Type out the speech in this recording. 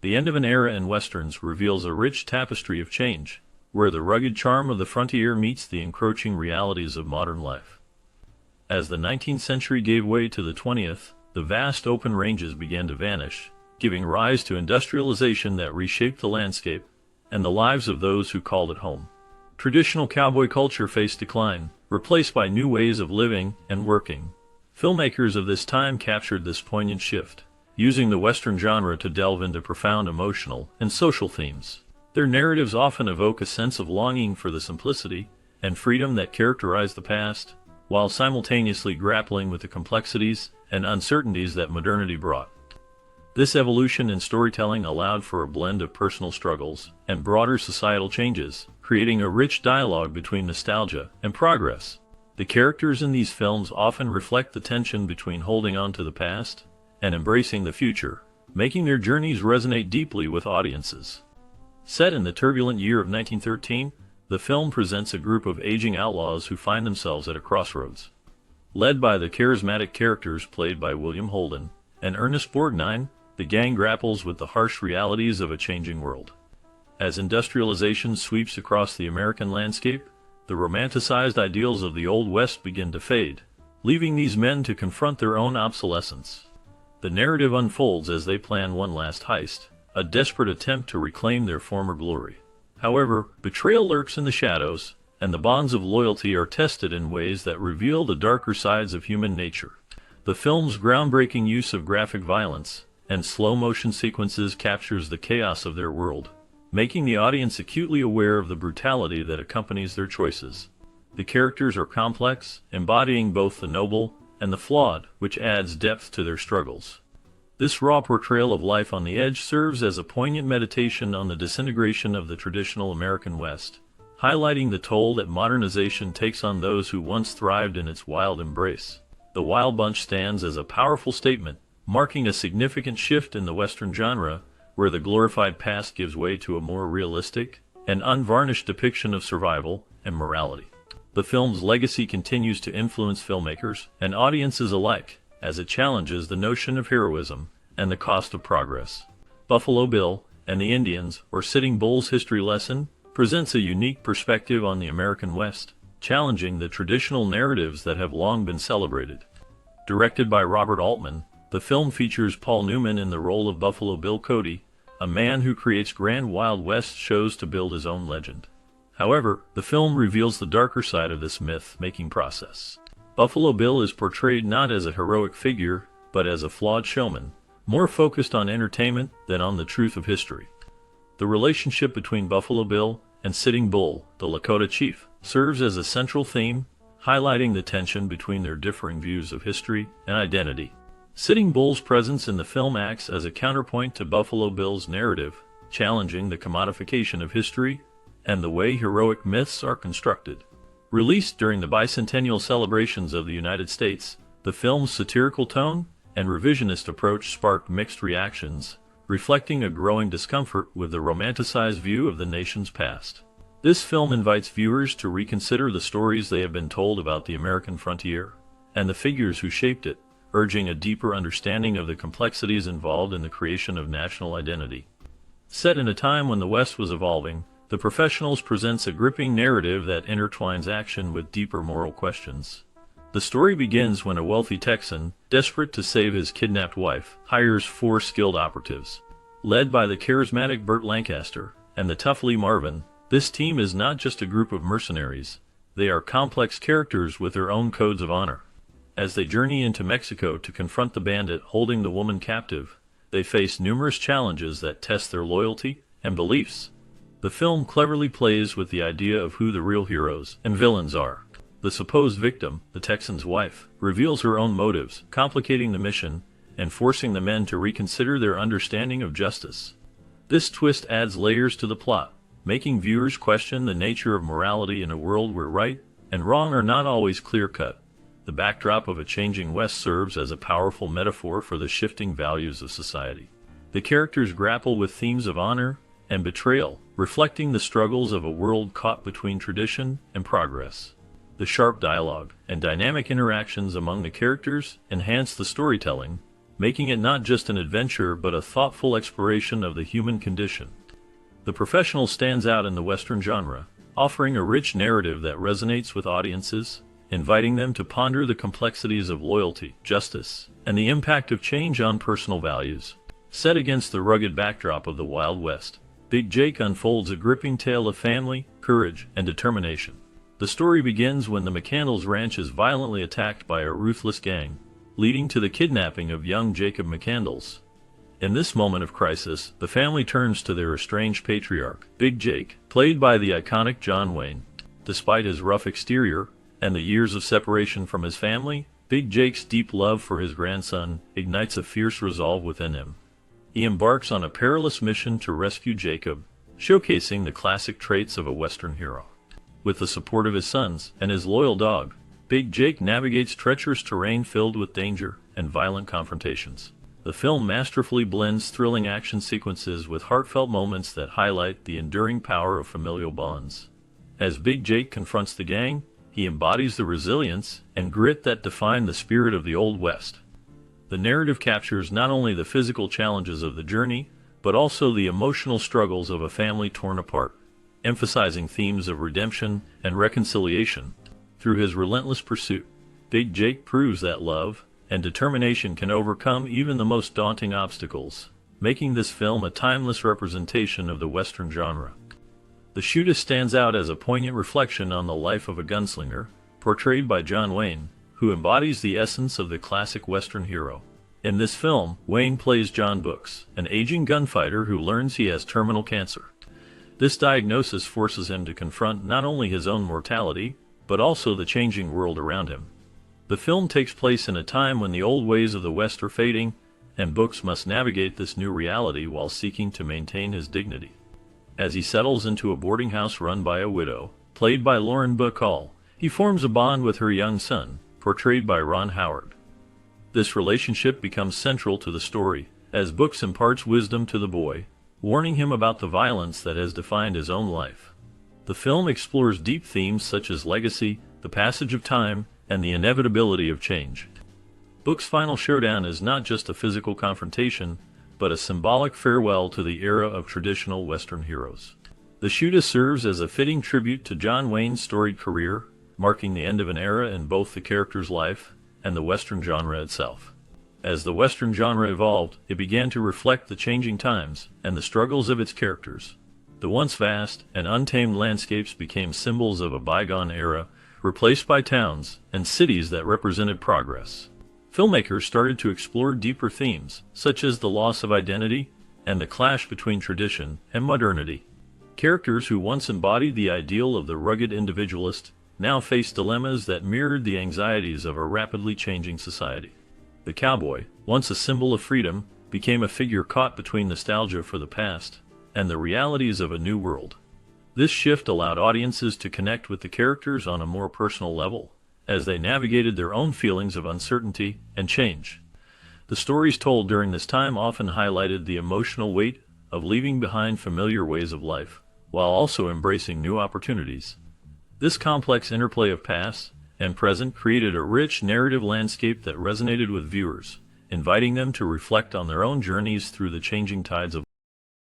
The end of an era in westerns reveals a rich tapestry of change, where the rugged charm of the frontier meets the encroaching realities of modern life. As the 19th century gave way to the 20th, the vast open ranges began to vanish, giving rise to industrialization that reshaped the landscape and the lives of those who called it home. Traditional cowboy culture faced decline, replaced by new ways of living and working. Filmmakers of this time captured this poignant shift, using the Western genre to delve into profound emotional and social themes. Their narratives often evoke a sense of longing for the simplicity and freedom that characterized the past, while simultaneously grappling with the complexities and uncertainties that modernity brought. This evolution in storytelling allowed for a blend of personal struggles and broader societal changes, creating a rich dialogue between nostalgia and progress. The characters in these films often reflect the tension between holding on to the past and embracing the future, making their journeys resonate deeply with audiences. Set in the turbulent year of 1913, the film presents a group of aging outlaws who find themselves at a crossroads. Led by the charismatic characters played by William Holden and Ernest Borgnine, the gang grapples with the harsh realities of a changing world. As industrialization sweeps across the American landscape, the romanticized ideals of the Old West begin to fade, leaving these men to confront their own obsolescence. The narrative unfolds as they plan one last heist, a desperate attempt to reclaim their former glory. However, betrayal lurks in the shadows, and the bonds of loyalty are tested in ways that reveal the darker sides of human nature. The film's groundbreaking use of graphic violence and slow-motion sequences captures the chaos of their world, making the audience acutely aware of the brutality that accompanies their choices. The characters are complex, embodying both the noble and the flawed, which adds depth to their struggles. This raw portrayal of life on the edge serves as a poignant meditation on the disintegration of the traditional American West, highlighting the toll that modernization takes on those who once thrived in its wild embrace. The Wild Bunch stands as a powerful statement, marking a significant shift in the Western genre, where the glorified past gives way to a more realistic and unvarnished depiction of survival and morality. The film's legacy continues to influence filmmakers and audiences alike, as it challenges the notion of heroism and the cost of progress. Buffalo Bill and the Indians, or Sitting Bull's history lesson, presents a unique perspective on the American West, challenging the traditional narratives that have long been celebrated. Directed by Robert Altman, the film features Paul Newman in the role of Buffalo Bill Cody, a man who creates grand Wild West shows to build his own legend. However, the film reveals the darker side of this myth-making process. Buffalo Bill is portrayed not as a heroic figure, but as a flawed showman, more focused on entertainment than on the truth of history. The relationship between Buffalo Bill and Sitting Bull, the Lakota chief, serves as a central theme, highlighting the tension between their differing views of history and identity. Sitting Bull's presence in the film acts as a counterpoint to Buffalo Bill's narrative, challenging the commodification of history and the way heroic myths are constructed. Released during the bicentennial celebrations of the United States, the film's satirical tone and revisionist approach sparked mixed reactions, reflecting a growing discomfort with the romanticized view of the nation's past. This film invites viewers to reconsider the stories they have been told about the American frontier and the figures who shaped it, urging a deeper understanding of the complexities involved in the creation of national identity. Set in a time when the West was evolving, The Professionals presents a gripping narrative that intertwines action with deeper moral questions. The story begins when a wealthy Texan, desperate to save his kidnapped wife, hires 4 skilled operatives. Led by the charismatic Burt Lancaster and the tough Lee Marvin, this team is not just a group of mercenaries. They are complex characters with their own codes of honor. As they journey into Mexico to confront the bandit holding the woman captive, they face numerous challenges that test their loyalty and beliefs. The film cleverly plays with the idea of who the real heroes and villains are. The supposed victim, the Texan's wife, reveals her own motives, complicating the mission and forcing the men to reconsider their understanding of justice. This twist adds layers to the plot, making viewers question the nature of morality in a world where right and wrong are not always clear-cut. The backdrop of a changing West serves as a powerful metaphor for the shifting values of society. The characters grapple with themes of honor and betrayal, reflecting the struggles of a world caught between tradition and progress. The sharp dialogue and dynamic interactions among the characters enhance the storytelling, making it not just an adventure but a thoughtful exploration of the human condition. The Professional stands out in the Western genre, offering a rich narrative that resonates with audiences, inviting them to ponder the complexities of loyalty, justice, and the impact of change on personal values. Set against the rugged backdrop of the Wild West, Big Jake unfolds a gripping tale of family, courage, and determination. The story begins when the McCandles ranch is violently attacked by a ruthless gang, leading to the kidnapping of young Jacob McCandles. In this moment of crisis, the family turns to their estranged patriarch, Big Jake, played by the iconic John Wayne. Despite his rough exterior and the years of separation from his family, Big Jake's deep love for his grandson ignites a fierce resolve within him. He embarks on a perilous mission to rescue Jacob, showcasing the classic traits of a Western hero. With the support of his sons and his loyal dog, Big Jake navigates treacherous terrain filled with danger and violent confrontations. The film masterfully blends thrilling action sequences with heartfelt moments that highlight the enduring power of familial bonds. As Big Jake confronts the gang, he embodies the resilience and grit that define the spirit of the Old West. The narrative captures not only the physical challenges of the journey, but also the emotional struggles of a family torn apart, emphasizing themes of redemption and reconciliation. Through his relentless pursuit, Big Jake proves that love and determination can overcome even the most daunting obstacles, making this film a timeless representation of the Western genre. The Shooter stands out as a poignant reflection on the life of a gunslinger, portrayed by John Wayne, who embodies the essence of the classic Western hero. In this film, Wayne plays John Brooks, an aging gunfighter who learns he has terminal cancer. This diagnosis forces him to confront not only his own mortality, but also the changing world around him. The film takes place in a time when the old ways of the West are fading, and Brooks must navigate this new reality while seeking to maintain his dignity. As he settles into a boarding house run by a widow, played by Lauren Bacall, he forms a bond with her young son, portrayed by Ron Howard. This relationship becomes central to the story, as Brooks imparts wisdom to the boy, warning him about the violence that has defined his own life. The film explores deep themes such as legacy, the passage of time, and the inevitability of change. Brooks' final showdown is not just a physical confrontation, but a symbolic farewell to the era of traditional Western heroes. The Shooter serves as a fitting tribute to John Wayne's storied career, marking the end of an era in both the character's life and the Western genre itself. As the Western genre evolved, it began to reflect the changing times and the struggles of its characters. The once vast and untamed landscapes became symbols of a bygone era, replaced by towns and cities that represented progress. Filmmakers started to explore deeper themes, such as the loss of identity and the clash between tradition and modernity. Characters who once embodied the ideal of the rugged individualist now face dilemmas that mirrored the anxieties of a rapidly changing society. The cowboy, once a symbol of freedom, became a figure caught between nostalgia for the past and the realities of a new world. This shift allowed audiences to connect with the characters on a more personal level, as they navigated their own feelings of uncertainty and change. The stories told during this time often highlighted the emotional weight of leaving behind familiar ways of life, while also embracing new opportunities. This complex interplay of past and present created a rich narrative landscape that resonated with viewers, inviting them to reflect on their own journeys through the changing tides of